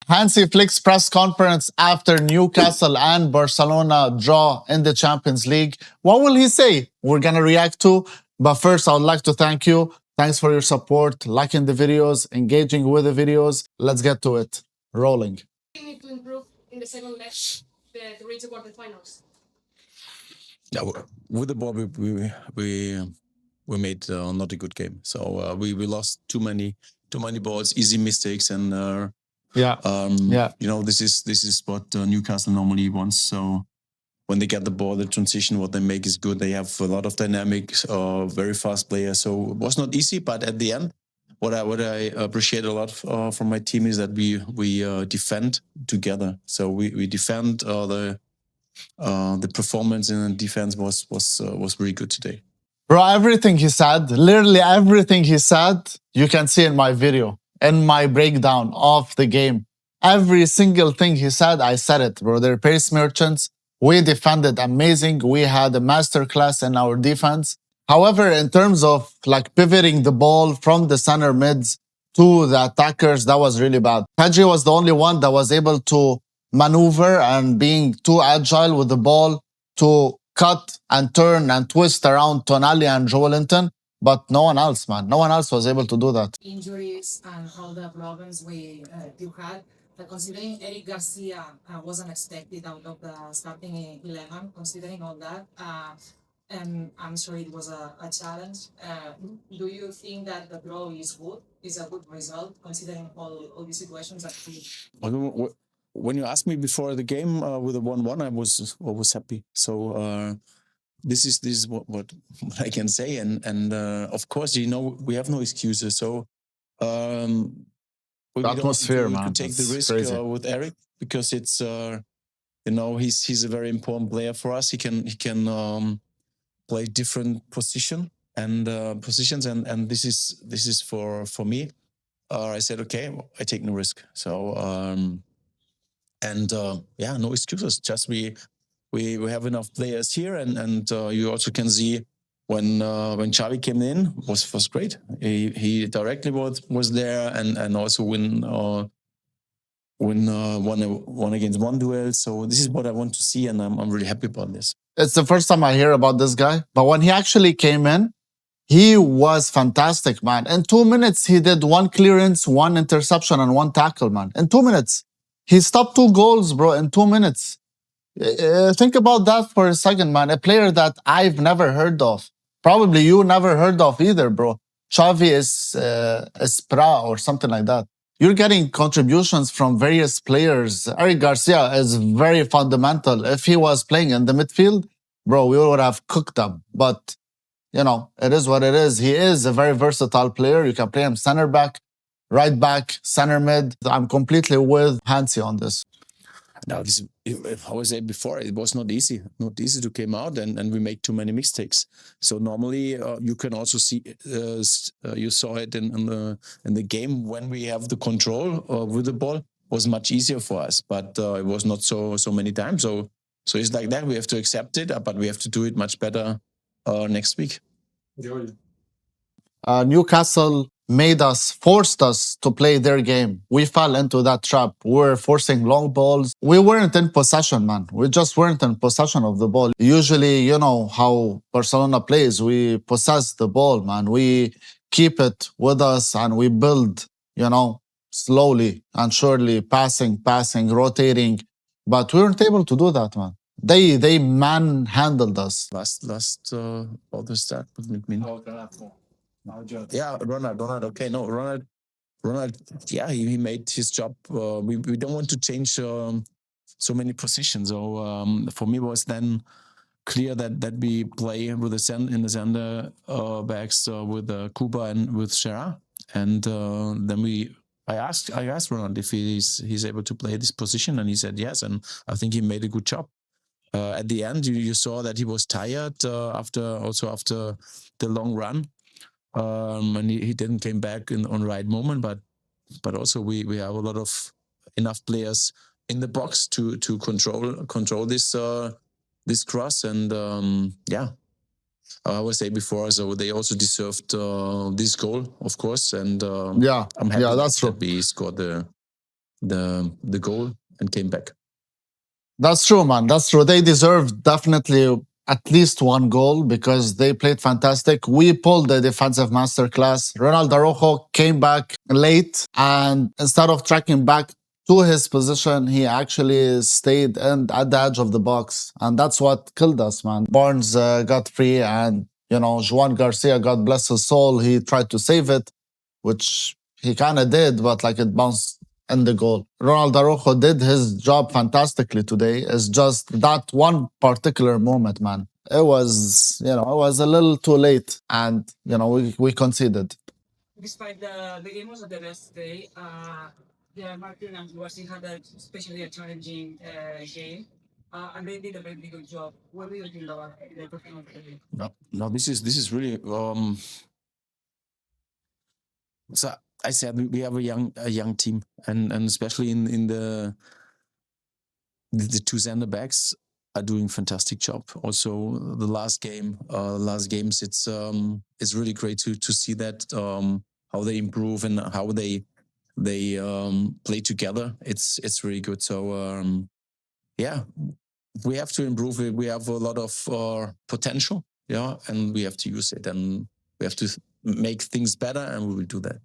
Hansi Flick's press conference after Newcastle and Barcelona draw in the Champions League. What will he say? We're going to react to. But first, I would like to thank you. Thanks for your support, liking the videos, engaging with the videos. Let's get to it. Rolling. You need to improve in the second leg to reach the quarterfinals. Yeah, with the ball, we made not a good game. So we lost too many balls, easy mistakes, and this is what Newcastle normally wants. So when they get the ball, the transition, what they make is good. They have a lot of dynamics, very fast players. So it was not easy, but at the end, what I appreciate a lot from my team is that we defend together. So we defend the performance in defense was really good today. Bro, everything he said, literally everything he said, you can see in my video, in my breakdown of the game. Every single thing he said, I said it, bro. They're pace merchants. We defended amazing. We had a masterclass in our defense. However, in terms of like pivoting the ball from the center mids to the attackers, that was really bad. Pedri was the only one that was able to maneuver and being too agile with the ball to cut and turn and twist around Tonali and Joelinton, but no one else, man. No one else was able to do that. Injuries and all the problems you had. Considering Eric Garcia was unexpected out of the starting 11, considering all that, and I'm sure it was a challenge. Do you think that the draw is good? Is a good result considering all the situations that we? When you asked me before the game with a 1-1, I was happy. So this is what I can say, and of course, we have no excuses. So the atmosphere, man, to take the risk with Eric, because it's he's a very important player for us. He can play different positions, and this is for me. I said, okay, I take no risk. So no excuses. Just we have enough players here, and you also can see when Xavi came in was great. He directly was there, and also win one against one duel. So this is what I want to see, and I'm really happy about this. It's the first time I hear about this guy, but when he actually came in, he was fantastic, man. In 2 minutes, he did one clearance, one interception, and one tackle, man. In 2 minutes. He stopped 2 goals, bro, in 2 minutes. Think about that for a second, man. A player that I've never heard of. Probably you never heard of either, bro. Xavi is Espra or something like that. You're getting contributions from various players. Eric Garcia is very fundamental. If he was playing in the midfield, bro, we would have cooked them. But, it is what it is. He is a very versatile player. You can play him center back, right back, center mid. I'm completely with Hansi on this. Now, I was saying before, it was not easy to come out, and we make too many mistakes. So normally you can also see, you saw it in the game when we have the control with the ball, was much easier for us, but it was not so many times. So it's like that. We have to accept it, but we have to do it much better next week. Newcastle forced us to play their game. We fell into that trap. We were forcing long balls. We weren't in possession, man. We just weren't in possession of the ball. Usually, you know how Barcelona plays. We possess the ball, man. We keep it with us and we build, slowly and surely, passing, rotating. But we weren't able to do that, man. They manhandled us. Last other start with me. Yeah, Ronald. Okay, no, Ronald. Yeah, he made his job. We don't want to change so many positions. So for me, was then clear that we play with in the center backs with Kuba and with Gerard. And then I asked Ronald if he's able to play this position, and he said yes. And I think he made a good job. At the end, you saw that he was tired after the long run. And he didn't came back on right moment, but also we have a lot of enough players in the box to control this cross, and I was say before, so they also deserved this goal, of course, and I'm happy that's true. that we scored the goal and came back. That's true, man. That's true. They deserve definitely at least one goal because they played fantastic. We pulled the defensive masterclass. Ronald Araujo came back late, and instead of tracking back to his position, he actually stayed at the edge of the box. And that's what killed us, man. Barnes got free, and, Juan Garcia, God bless his soul, he tried to save it, which he kind of did, but like it bounced in the goal. Ronald Araujo did his job fantastically today. It's just that one particular moment, man. It was, it was a little too late, and we conceded. Despite the game was the best day, yeah, Martin and Lucy had especially a challenging game. And they did a very good job. What do you think about the performance of the game? No, this is really so I said we have a young team, and especially in the two center backs are doing fantastic job. Also, the last games, it's really great to see that how they improve and how they play together. It's really good. So yeah, we have to improve it. We have a lot of potential, yeah, and we have to use it, and we have to make things better, and we will do that.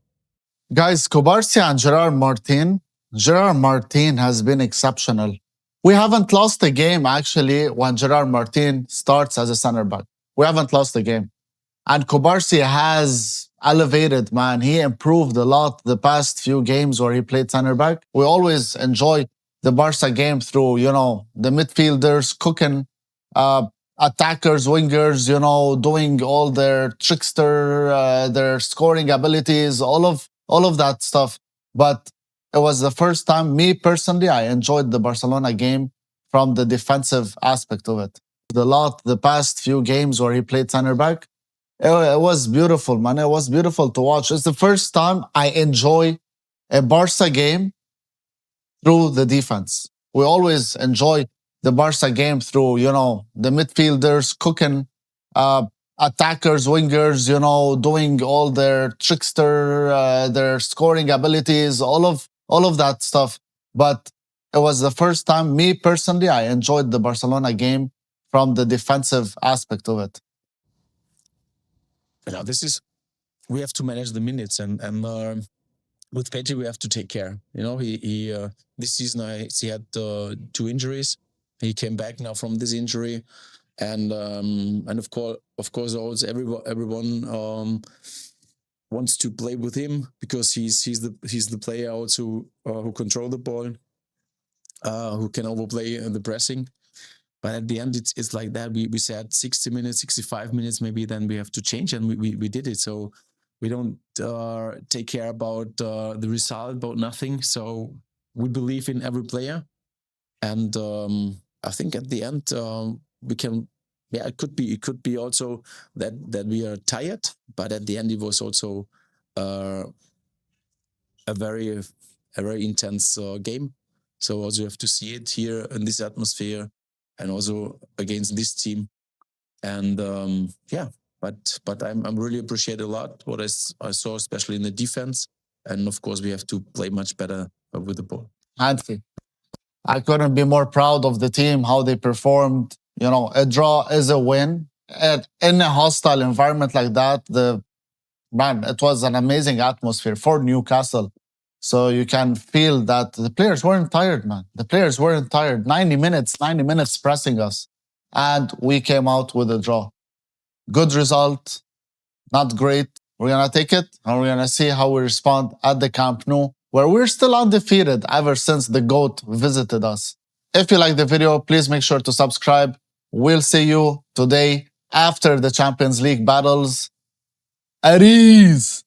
Guys, Kobarsia and Gerard Martin. Gerard Martin has been exceptional. We haven't lost a game, actually, when Gerard Martin starts as a center back. We haven't lost a game. And Kobarsia has elevated, man. He improved a lot the past few games where he played center back. We always enjoy the Barca game through, the midfielders cooking, attackers, wingers, doing all their trickster, their scoring abilities, all of that stuff. But it was the first time, me personally, I enjoyed the Barcelona game from the defensive aspect of it. The past few games where he played center back, it was beautiful, man. It was beautiful to watch. It's the first time I enjoy a Barca game through the defense. We always enjoy the Barca game through, the midfielders cooking, attackers, wingers, doing all their trickster, their scoring abilities, all of that stuff. But it was the first time, me personally, I enjoyed the Barcelona game from the defensive aspect of it. Now, we have to manage the minutes, and with Pedri, we have to take care. He this season he had 2 injuries. He came back now from this injury, and of course, also everyone wants to play with him because he's the player also who control the ball, who can overplay the pressing. But at the end, it's like that. We said 60 minutes, 65 minutes, maybe then we have to change, and we did it. So we don't take care about the result, about nothing. So we believe in every player, and I think at the end we can. Yeah, it could be also that we are tired, but at the end it was also a very intense game. So also you have to see it here in this atmosphere, and also against this team. And yeah, but I'm really appreciate a lot what I saw, especially in the defense. And of course, we have to play much better with the ball. Hansi, I couldn't be more proud of the team, how they performed. A draw is a win. In a hostile environment like that, it was an amazing atmosphere for Newcastle. So you can feel that the players weren't tired, man. The players weren't tired. 90 minutes pressing us. And we came out with a draw. Good result, not great. We're going to take it, and we're going to see how we respond at the Camp Nou, where we're still undefeated ever since the GOAT visited us. If you like the video, please make sure to subscribe. We'll see you today after the Champions League battles. At ease!